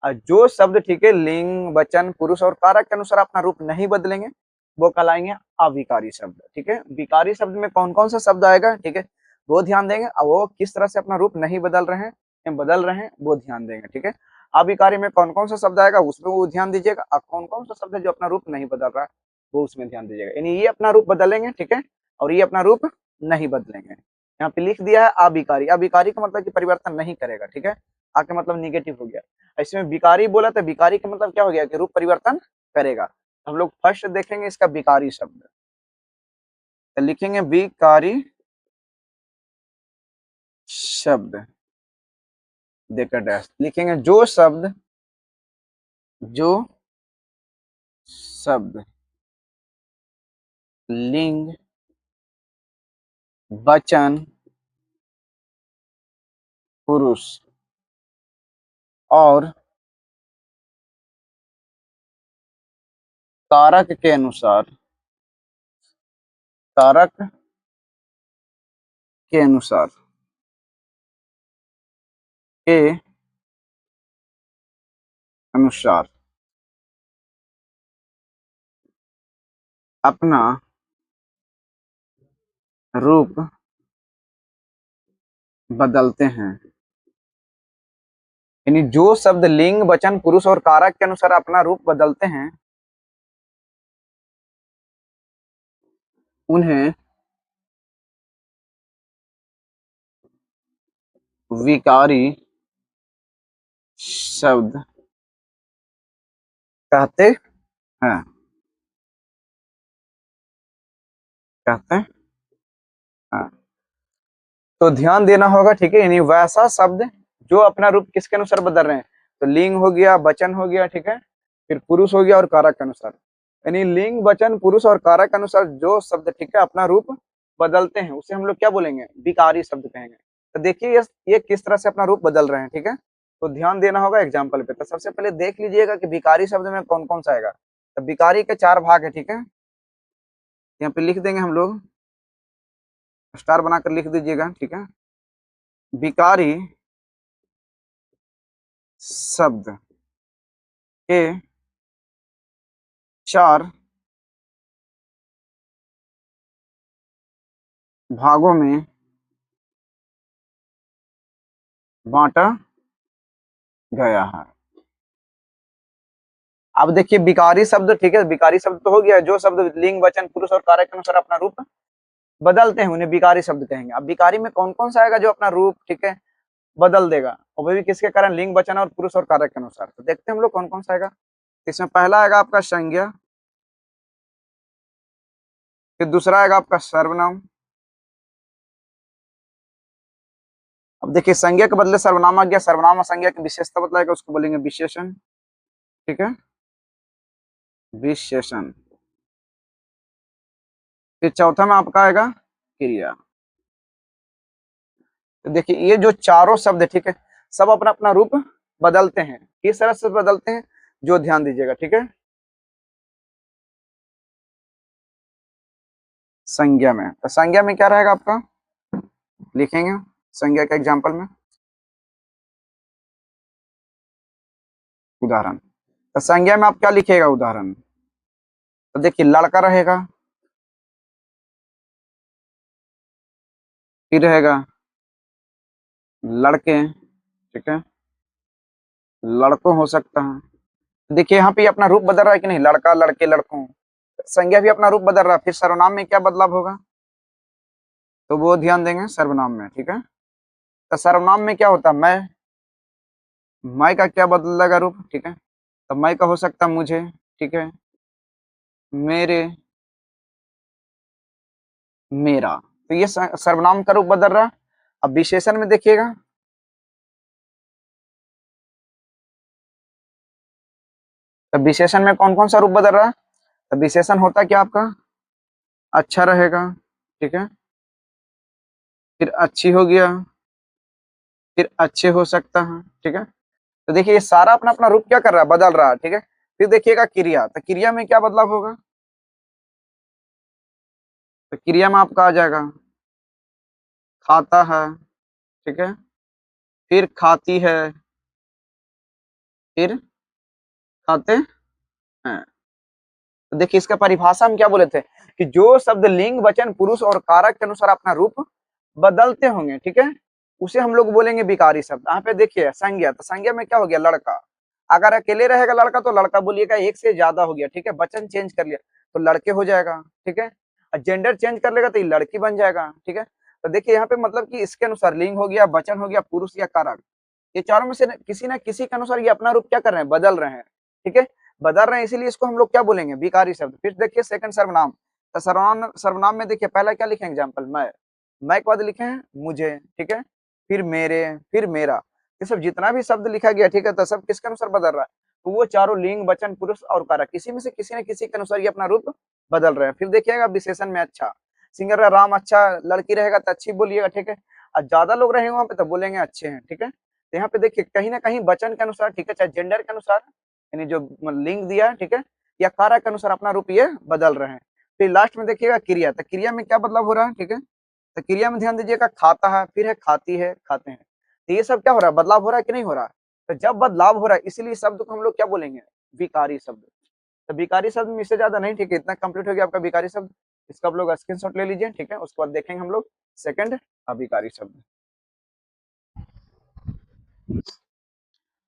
और जो शब्द, ठीक है, लिंग वचन पुरुष और कारक के अनुसार अपना रूप नहीं बदलेंगे, वो कहलाएंगे अविकारी शब्द, ठीक है। विकारी शब्द में कौन कौन सा शब्द आएगा, ठीक है, वो ध्यान देंगे, और वो किस तरह से अपना रूप नहीं बदल रहे हैं या बदल रहे हैं वो ध्यान देंगे, ठीक है। अभिकारी में कौन कौन सा शब्द आएगा उसमें वो ध्यान दीजिएगा, और कौन कौन सा शब्द है जो अपना रूप नहीं बदल रहा है वो उसमें ध्यान दीजिएगा। यानी ये अपना रूप बदलेंगे, ठीक है, और ये अपना रूप नहीं बदलेंगे। यहाँ पे लिख दिया है अभिकारी, अभिकारी का मतलब कि परिवर्तन नहीं करेगा, ठीक है, आके मतलब निगेटिव हो गया। इसमें विकारी बोला तो विकारी का मतलब क्या हो गया कि रूप परिवर्तन करेगा। हम लोग फर्स्ट देखेंगे इसका विकारी शब्द, तो लिखेंगे विकारी शब्द देकर डैश लिखेंगे, जो शब्द लिंग वचन पुरुष और कारक के अनुसार के अनुसार अपना रूप बदलते हैं। यानी जो शब्द लिंग वचन पुरुष और कारक के अनुसार अपना रूप बदलते हैं उन्हें विकारी शब्द कहते हैं, कहते हैं। तो ध्यान देना होगा, ठीक है, यानी वैसा शब्द जो अपना रूप किसके अनुसार बदल रहे हैं, तो लिंग हो गया, वचन हो गया, ठीक है, फिर पुरुष हो गया और कारक के अनुसार। यानी लिंग वचन पुरुष और कारक के अनुसार जो शब्द, ठीक है, अपना रूप बदलते हैं उसे हम लोग क्या बोलेंगे, विकारी शब्द कहेंगे। तो देखिए ये किस तरह से अपना रूप बदल रहे हैं, ठीक है, तो ध्यान देना होगा एग्जाम्पल पे। तो सबसे पहले देख लीजिएगा कि विकारी शब्द में कौन कौन सा आएगा। तो विकारी के 4 भाग है, ठीक है, यहाँ पे लिख देंगे हम लोग, स्टार बनाकर लिख दीजिएगा, ठीक है। विकारी शब्द के 4 भागों में बांटा गया है। अब देखिए विकारी शब्द, ठीक है, विकारी शब्द तो हो गया, जो शब्द लिंग वचन पुरुष और कारक के अनुसार अपना रूप बदलते हैं उन्हें विकारी शब्द कहेंगे। अब विकारी में कौन कौन सा आएगा जो अपना रूप, ठीक है, बदल देगा, और वो भी किसके कारण, लिंग वचन और पुरुष और कारक के अनुसार। तो देखते हैं हम लोग कौन कौन सा आएगा। इसमें पहला आएगा आपका संज्ञा, फिर दूसरा आएगा आपका सर्वनाम। अब देखिए संज्ञा के बदले सर्वनाम आ गया, सर्वनाम और संज्ञा की विशेषता बतलाएगा, उसको बोलेंगे विशेषण, ठीक है, विशेषण। फिर चौथा में आपका आएगा क्रिया। तो देखिए ये जो चारों शब्द, ठीक है, सब अपना अपना रूप बदलते हैं, किस तरह से बदलते हैं जो ध्यान दीजिएगा, ठीक है। संज्ञा में, तो संज्ञा में क्या रहेगा आपका, लिखेंगे संज्ञा के एग्जाम्पल में उदाहरण। तो संज्ञा में आप क्या लिखेगा उदाहरण, तो देखिए लड़का रहेगा, फिर रहेगा लड़के, ठीक है, लड़कों हो सकता है। देखिए यहाँ पे अपना रूप बदल रहा है कि नहीं, लड़का लड़के लड़कों, संज्ञा भी अपना रूप बदल रहा है। फिर सर्वनाम में क्या बदलाव होगा, तो वो ध्यान देंगे सर्वनाम में, ठीक है। तो सर्वनाम में क्या होता है, मैं का क्या बदलेगा रूप, ठीक है, तो मैं का हो सकता है मुझे, ठीक है, मेरे, मेरा। तो ये सर्वनाम का रूप बदल रहा है। अब विशेषण में देखिएगा, तो विशेषण में कौन कौन सा रूप बदल रहा है, तो विशेषण होता क्या आपका, अच्छा रहेगा, ठीक है, फिर अच्छी हो गया, फिर अच्छे हो सकता है, ठीक है। तो देखिए ये सारा अपना अपना रूप क्या कर रहा है, बदल रहा है, ठीक है। फिर देखिएगा क्रिया, तो क्रिया में क्या बदलाव होगा, तो क्रिया में आपका आ जाएगा खाता है, ठीक है, फिर खाती है, फिर खाते हैं। तो देखिए इसका परिभाषा हम क्या बोले थे कि जो शब्द लिंग वचन पुरुष और कारक के अनुसार अपना रूप बदलते होंगे, ठीक है, उसे हम लोग बोलेंगे विकारी शब्द। यहाँ पे देखिए संज्ञा, तो संज्ञा में क्या हो गया, लड़का। अगर अकेले रहेगा लड़का तो लड़का बोलिएगा, एक से ज्यादा हो गया, ठीक है, वचन चेंज कर लिया तो लड़के हो जाएगा, ठीक है, और जेंडर चेंज कर लेगा तो ये लड़की बन जाएगा, ठीक है। तो देखिए यहाँ पे मतलब कि इसके अनुसार लिंग हो गया, वचन हो गया, पुरुष या कारक, ये चारों में से किसी ना किसी के अनुसार ये अपना रूप क्या कर रहे हैं, बदल रहे हैं, ठीक है, बदल रहे हैं, इसीलिए इसको हम लोग क्या बोलेंगे, विकारी शब्द। फिर देखिए सेकंड सर्वनाम, तो सर्वनाम, सर्वनाम में देखिए पहला क्या लिखे एग्जाम्पल, मैं के बाद लिखे हैं मुझे, ठीक है, फिर मेरे, फिर मेरा, ये सब जितना भी शब्द लिखा गया, ठीक है, तो सब किसके अनुसार बदल रहा है, तो वो चारों लिंग, वचन, पुरुष और कारक, किसी में से किसी न किसी के अनुसार ये अपना रूप बदल रहे हैं। फिर देखिएगा विशेषण में अच्छा, सिंगर का राम अच्छा, लड़की रहेगा तो अच्छी बोलिएगा, ठीक है, और ज्यादा लोग रहेंगे वहां पे तो बोलेंगे अच्छे हैं, ठीक है। तो यहाँ पे देखिए कहीं ना कहीं वचन के अनुसार, ठीक है, चाहे जेंडर के अनुसार, यानी जो लिंग दिया है, ठीक है, या कारक के अनुसार अपना रूप ये बदल रहे हैं। फिर लास्ट में देखिएगा क्रिया, तो क्रिया में क्या बदलाव हो रहा है, ठीक है, तो क्रिया में ध्यान दीजिएगा, खाता है, फिर है खाती है, खाते हैं, तो ये सब क्या हो रहा है, बदलाव हो रहा है कि नहीं हो रहा है। तो जब बदलाव हो रहा है इसीलिए शब्द को हम लोग क्या बोलेंगे, विकारी शब्द। तो विकारी शब्द में इससे ज्यादा नहीं, ठीक है, इतना कंप्लीट हो गया आपका विकारी शब्द। इसका आप लोग स्क्रीनशॉट ले लीजिए, ठीक है, उसके बाद देखेंगे हम लोग सेकंड अविकारी शब्द।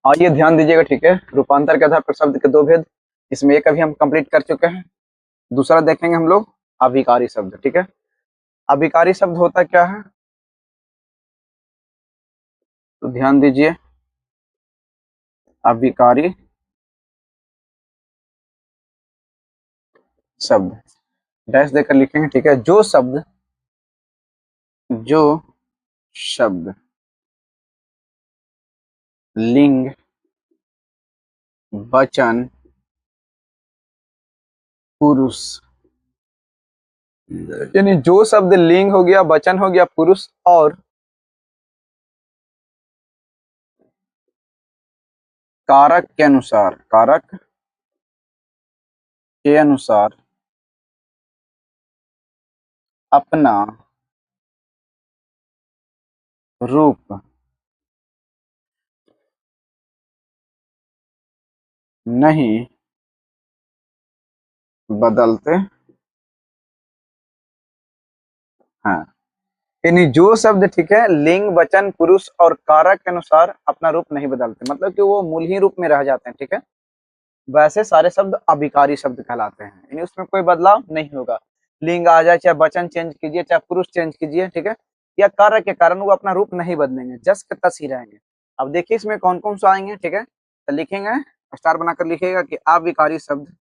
और ये ध्यान दीजिएगा, ठीक है, रूपांतर के आधार पर शब्द के दो भेद, इसमें एक अभी हम कंप्लीट कर चुके हैं, दूसरा देखेंगे हम लोग अविकारी शब्द, ठीक है। अविकारी शब्द होता क्या है, तो ध्यान दीजिए, अविकारी शब्द डैश देकर लिखेंगे, ठीक है, जो शब्द लिंग, वचन, पुरुष, यानी जो शब्द लिंग हो गया, वचन हो गया, पुरुष और कारक के अनुसार, कारक के अनुसार अपना रूप नहीं बदलते हैं, यानी जो शब्द, ठीक है, लिंग, वचन, पुरुष और कारक के अनुसार अपना रूप नहीं बदलते, मतलब कि वो मूल ही रूप में रह जाते हैं, ठीक है, वैसे सारे शब्द अभिकारी शब्द कहलाते हैं, यानी उसमें कोई बदलाव नहीं होगा। लिंग आ जाए, चाहे वचन चेंज कीजिए, चाहे पुरुष चेंज कीजिए, ठीक है, या कार्य के कारण वो अपना रूप नहीं बदलेंगे, जस के तस ही रहेंगे। अब देखिए इसमें कौन कौन सा आएंगे, ठीक है, तो लिखेंगे, स्टार बनाकर लिखिएगा कि अविकारी शब्द,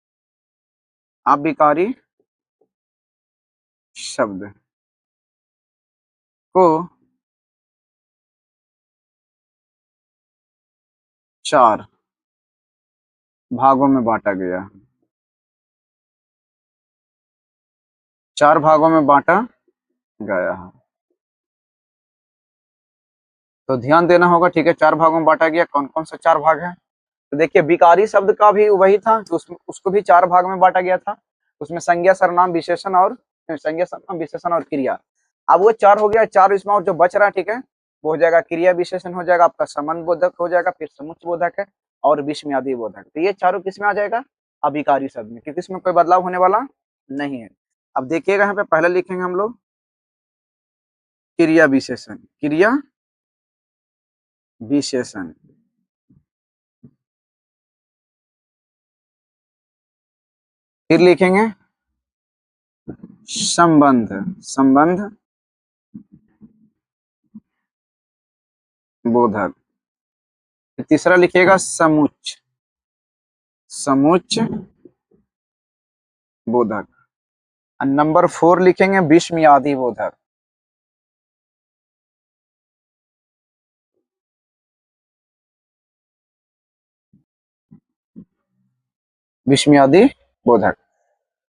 अविकारी शब्द को चार भागों में बांटा गया, चार भागों में बांटा गया है, तो ध्यान देना होगा, ठीक है, चार भागों में बांटा गया, कौन कौन सा चार भाग है, तो देखिए विकारी शब्द का भी वही था कि उसको भी चार भाग में बांटा गया था, उसमें संज्ञा, सर्वनाम, विशेषण और संज्ञा, सर्वनाम, विशेषण और क्रिया। अब वो चार हो गया, चार इसमें और जो बच रहा है, ठीक है, वो हो जाएगा क्रिया विशेषण, हो जाएगा आपका संबंध बोधक, हो जाएगा फिर समुच्चय बोधक है और विस्मयादि बोधक। तो ये चारों किस में आ जाएगा, अभिकारी शब्द में, क्योंकि इसमें कोई बदलाव होने वाला नहीं है। अब देखिएगा यहाँ पे पहले लिखेंगे हम लोग क्रिया विशेषण, क्रिया विशेषण, फिर लिखेंगे संबंध, संबंध बोधक, तीसरा लिखिएगा समुच्च, समुच्च बोधक, और नंबर 4 लिखेंगे विस्मयादि बोधक, विस्मयादि बोधक।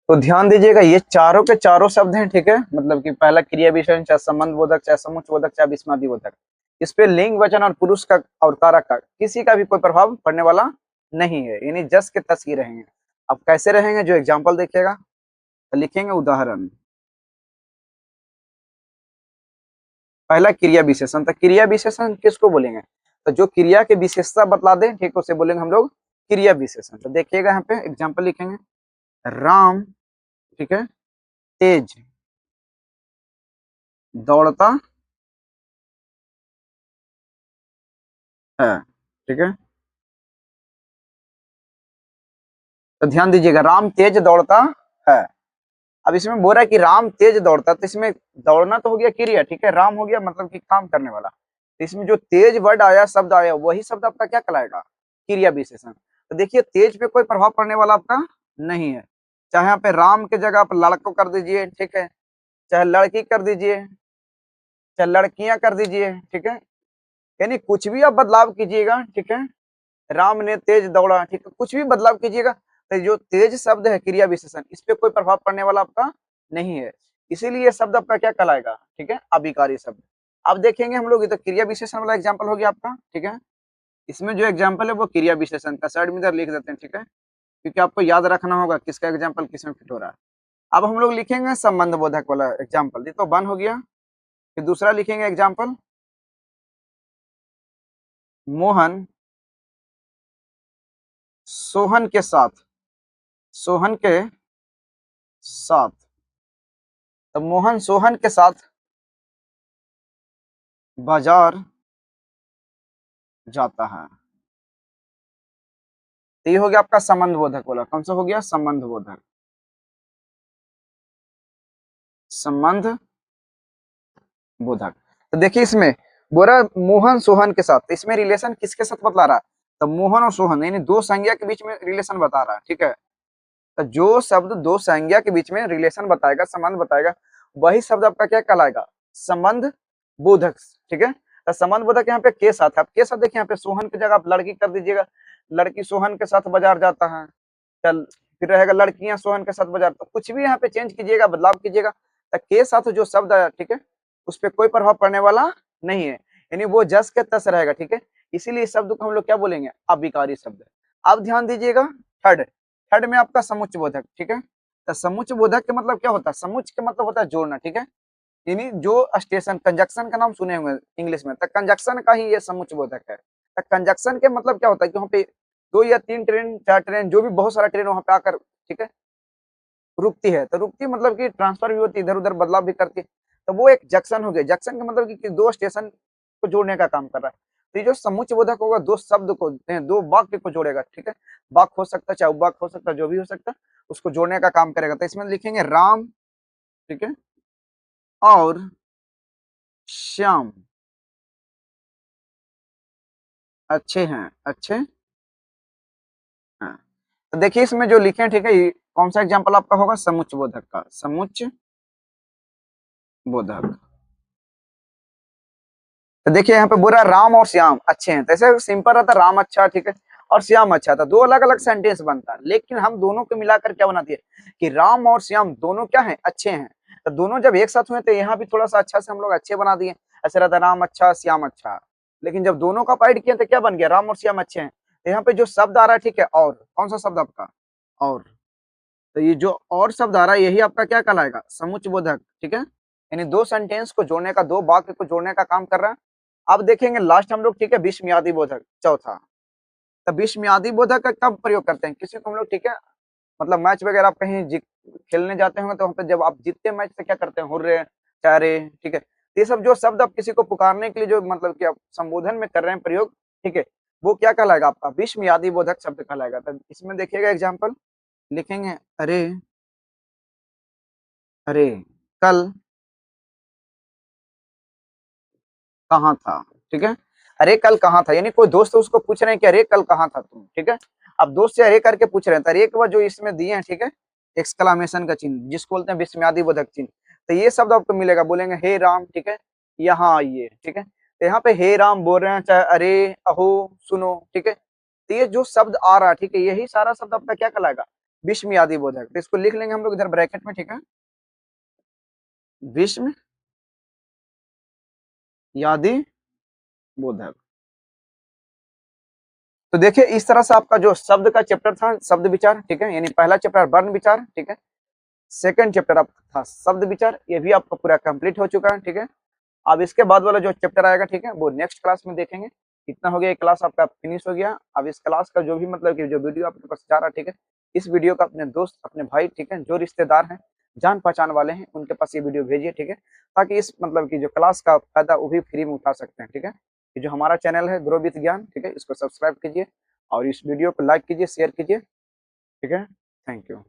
तो ध्यान दीजिएगा ये चारों के चारों शब्द हैं, ठीक है, मतलब कि पहला क्रिया विशेषण, चाहे संबंध बोधक, चाहे समुच्च बोधक, चाहे विस्मयादि बोधक, इस पे लिंग, वचन और पुरुष का और कारक का किसी का भी कोई प्रभाव पड़ने वाला नहीं है, यानी जस के तस ही रहेंगे। अब कैसे रहेंगे, जो एग्जाम्पल देखिएगा, तो लिखेंगे उदाहरण, पहला क्रिया विशेषण, तो क्रिया विशेषण किसको बोलेंगे, तो जो क्रिया के विशेषता बतला दे, ठीक, उसे बोलेंगे हम लोग क्रिया विशेषण। तो देखिएगा यहाँ पे एग्जाम्पल लिखेंगे, राम, ठीक है, तेज दौड़ता है, ठीक है। तो ध्यान दीजिएगा, राम तेज दौड़ता है। अब इसमें बोल रहा है कि राम तेज दौड़ता, तो इसमें दौड़ना तो हो गया क्रिया, ठीक है, राम हो गया मतलब कि काम करने वाला। तो इसमें जो तेज वर्ड आया, शब्द आया, वही शब्द आपका क्या कहलाएगा, क्रिया विशेषण। तो देखिए तेज पे कोई प्रभाव पड़ने वाला आपका नहीं है, चाहे यहाँ पे राम के जगह आप लड़को कर दीजिए, ठीक है, चाहे लड़की कर दीजिए, चाहे लड़कियां कर दीजिए, ठीक है, यानी कुछ भी आप बदलाव कीजिएगा, ठीक है, राम ने तेज दौड़ा, ठीक है, कुछ भी बदलाव कीजिएगा, तो जो तेज शब्द है क्रिया विशेषण, इस पे कोई प्रभाव पड़ने वाला आपका नहीं है, इसीलिए ये शब्द आपका क्या कहलाएगा, ठीक है, अभिकारी शब्द। अब देखेंगे हम लोग, ये तो क्रिया विशेषण वाला एग्जाम्पल हो गया आपका, ठीक है। इसमें जो एग्जाम्पल है वो क्रिया विशेषण का, साइड में इधर लिख देते हैं, ठीक है, क्योंकि आपको याद रखना होगा किसका एग्जाम्पल किस में फिट हो रहा है। अब हम लोग लिखेंगे संबंध बोधक वाला एग्जाम्पल, ये तो वन हो गया। फिर दूसरा लिखेंगे एग्जाम्पल, मोहन सोहन के साथ, सोहन के साथ, तो मोहन सोहन के साथ बाजार जाता है। तो ये हो गया आपका संबंध बोधक वाला, कौन सा हो गया, संबंध बोधक, संबंध बोधक। तो देखिए इसमें बोरा मोहन सोहन के साथ, तो इसमें रिलेशन किसके साथ बतला रहा है, तो मोहन और सोहन यानी दो संज्ञा के बीच में रिलेशन बता रहा है, ठीक है। तो जो शब्द दो संज्ञा के बीच में रिलेशन बताएगा, संबंध बताएगा, वही शब्द आपका क्या कहलाएगा, संबंध बोधक, ठीक है। तो संबंध बोधक यहाँ पे के साथ है, आप के साथ देखिए, यहाँ पे सोहन की जगह आप लड़की कर दीजिएगा, लड़की सोहन के साथ बाजार जाता है, चल फिर रहेगा लड़कियां सोहन के साथ बाजार, तो कुछ भी यहाँ पे चेंज कीजिएगा, बदलाव कीजिएगा, तो के साथ जो शब्द आया, ठीक है, उस पर कोई प्रभाव पड़ने वाला नहीं है, यानी वो जस के तस रहेगा, ठीक है। इसीलिए इस शब्द को हम लोग क्या बोलेंगे, अविकारी शब्द। अब ध्यान दीजिएगा, थर्ड, थर्ड में आपका समुच्चय बोधक, ठीक है। तो समुच्चय बोधक का मतलब क्या होता है, समुच्चय का मतलब होता है जोड़ना, ठीक है, यानी जो स्टेशन कंजक्शन का नाम सुने होंगे इंग्लिश में, तो कंजक्शन का ही ये समुच्चय बोधक है। तो कंजक्शन के मतलब क्या होता है कि वहाँ पे दो या तीन ट्रेन, चार ट्रेन, जो भी बहुत सारा ट्रेन वहाँ पे आकर, ठीक है, रुकती है, तो रुकती मतलब कि ट्रांसफर भी होती है, इधर उधर बदलाव भी करती है, तो वो एक जंक्शन हो गया। जंक्शन का मतलब कि दो स्टेशन को जोड़ने का काम कर रहा है। तो ये जो समुच्चय बोधक होगा, दो शब्द को, दो वाक्य को जोड़ेगा, ठीक है, वाक्य हो सकता है, चाहे वाक्य हो सकता है, जो भी हो सकता है, उसको जोड़ने का काम करेगा। तो इसमें लिखेंगे राम, ठीक है, और श्याम अच्छे हैं, अच्छे हैं। तो देखिए इसमें जो लिखे हैं, ठीक है, ये कौन सा एग्जाम्पल आपका होगा, समुच्चय बोधक का, समुच्चय बोधक। तो देखिए यहाँ पे बोल रहा है राम और श्याम अच्छे हैं, तो ऐसे सिंपल रहता, राम अच्छा, ठीक है, और श्याम अच्छा था, दो अलग अलग सेंटेंस बनता है, लेकिन हम दोनों को मिलाकर क्या बनाती है कि राम और श्याम दोनों क्या हैं, अच्छे हैं। तो दोनों जब एक साथ हुए तो यहाँ भी थोड़ा सा अच्छा से हम लोग अच्छे बना दिए, ऐसे रहता राम अच्छा श्याम अच्छा। लेकिन जब दोनों का पाइड किया तो क्या बन गया, राम और श्याम अच्छे हैं। तो यहाँ पे जो शब्द आ रहा है, ठीक है, और कौन सा शब्द आपका, और, तो ये जो और शब्द आ रहा है, यही आपका क्या कहलाएगा, समुच्चय बोधक, ठीक है, यानी दो सेंटेंस को जोड़ने का, दो वाक्य को जोड़ने का काम कर रहा है। अब देखेंगे लास्ट हम लोग, ठीक है, विस्मयादि बोधक, चौथा। तो विस्मयादि बोधक का कब प्रयोग करते हैं, किसी को हम लोग, ठीक है, मतलब मैच वगैरह आप कहीं खेलने जाते होंगे, तो वहाँ पे जब आप जीतते मैच से क्या करते हैं, हुर्रे, चारे, ठीक है, तो ये सब जो शब्द आप किसी को पुकारने के लिए जो मतलब कि आप संबोधन में कर रहे हैं प्रयोग, ठीक है, वो क्या कहलाएगा आपका, विस्मयादि बोधक शब्द कहलाएगा। तो इसमें देखिएगा एग्जाम्पल लिखेंगे, अरे, अरे कल कहाँ था, ठीक है, अरे कल कहाँ था, यानी कोई दोस्त उसको पूछ रहे हैं कि अरे कल कहाँ था तुम, ठीक है। अब दोस्त से अरे करके पूछ रहे हैं, तो अरे के बाद जो इसमें दिए हैं, ठीक है, एक्सक्लामेशन का चिन्ह, जिसको बोलते हैं विस्मयादि बोधक चिन्ह, तो ये शब्द आपको मिलेगा, बोलेंगे हे राम, ठीक है, यहाँ आइए, ठीक है, तो यहाँ पे हे राम बोल रहे हैं, चाहे अरे, अहो, सुनो, ठीक है, तो ये जो शब्द आ रहा है, ठीक है, यही सारा शब्द आपका क्या कहलाएगा, विस्मयादि बोधक। तो इसको लिख लेंगे हम लोग इधर ब्रैकेट में, ठीक है, विस्म यादि बोधक। तो देखिए इस तरह से आपका जो शब्द का चैप्टर था, शब्द विचार, ठीक है, यानी पहला चैप्टर वर्ण विचार, ठीक है, सेकंड चैप्टर आपका था शब्द विचार, ये भी आपका पूरा कंप्लीट हो चुका है, ठीक है। अब इसके बाद वाला जो चैप्टर आएगा, ठीक है, वो नेक्स्ट क्लास में देखेंगे। इतना हो गया, एक क्लास आपका फिनिश हो गया। अब इस क्लास का जो भी मतलब कि जो वीडियो आपके पास जा रहा है, ठीक है, इस वीडियो का अपने दोस्त, अपने भाई, ठीक है, जो रिश्तेदार हैं, जान पहचान वाले हैं, उनके पास ये वीडियो भेजिए, ठीक है, ताकि इस मतलब की जो क्लास का फायदा वो भी फ्री में उठा सकते हैं, ठीक है। ये जो हमारा चैनल है ग्रो विथ ज्ञान, ठीक है, इसको सब्सक्राइब कीजिए और इस वीडियो को लाइक कीजिए, शेयर कीजिए, ठीक है। Thank you.